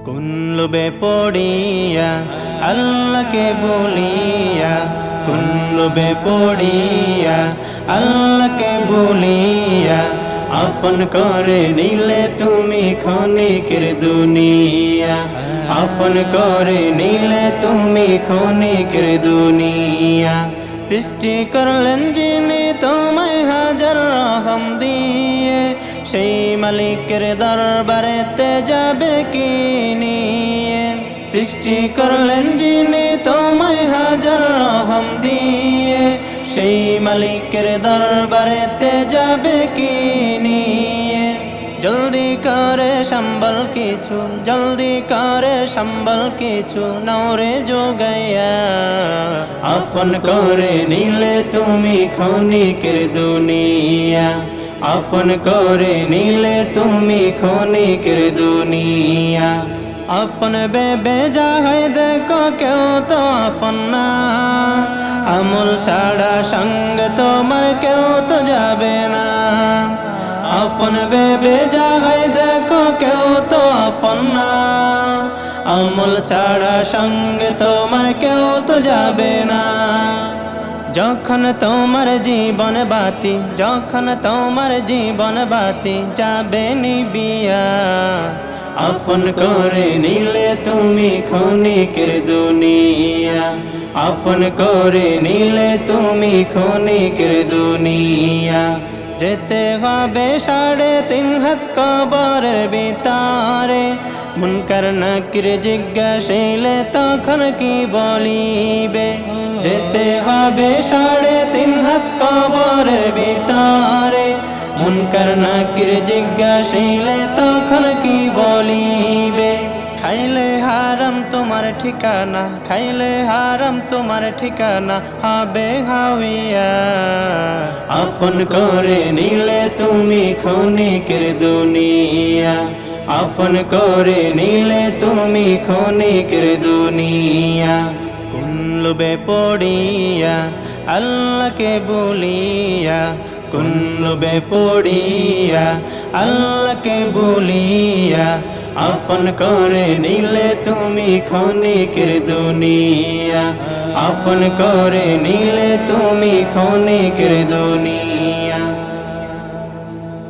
কোন লোভে পড়িয়া আল্লাহকে বলিয়া, কোন লোভে পড়িয়া আল্লাহকে বলিয়া, আপন করে নিলে তুমি ক্ষণিকের দুনিয়া, আপন করে নিলে তুমি ক্ষণিকের দুনিয়া। সৃষ্টি করলেন যিনি তোমায় হাজার রহম দিয়ে, সেই মালিকের দরবারেতে যাবে কি নিয়ে। সৃষ্টি করলেন যিনি তোমায় হাজার রহম দিয়ে, সেই মালিকের দরবারেতে যাবে কি নিয়ে। জলদি করে সম্বল কিছু, জলদি করে সম্বল কিছু নওরে যোগাইয়া, আপন করে নিলে তুমি ক্ষণিকের দুনিয়া, আপন করে নিলে তুমি ক্ষণিকের দুনিয়া। আপন বেবে যাহাই দেখো কেউ তো আপন না, আমল ছাড়া সঙ্গ তোমার কেউ তো যাবে না। আপন বেবে যাহাই দেখো কেউ তো আপন না, আমল ছাড়া সঙ্গ তোমার কেউ তো যাবে না। যখন তোমার জীবন বাতি, যখন তোমার জীবন বাতি যাবে নিবিয়া, আপন করে নিলে তুমি ক্ষণিকের দুনিয়া, আপন করে নিলে তুমি ক্ষণিকের দুনিয়া। যেতে হবে 3.5 হাত কবরের ভিতরে, মুনকার নাকির জিজ্ঞাসিলে তখন কি বলিবে। যেতে হবে 3.5 হাত কবরের ভিতরে, মুনকার নাকির জিজ্ঞাসিলে তখন কি বলিবে। খাইলে হারাম তোমার ঠিকানা, খাইলে হারাম তোমার ঠিকানা হবে হাওয়া। আপন করে নিলে তুমি ক্ষণিকের দুনিয়া, আপন করে নিলে তুমি ক্ষণিকের দুনিয়া। কোন লোভে পড়িয়া আল্লাহকে বলিয়া, কোন লোভে পড়িয়া আল্লাহকে বলিয়া, আপন করে নিলে তুমি ক্ষণিকের দুনিয়া, আপন করে নিলে তুমি ক্ষণিকের দুনিয়া।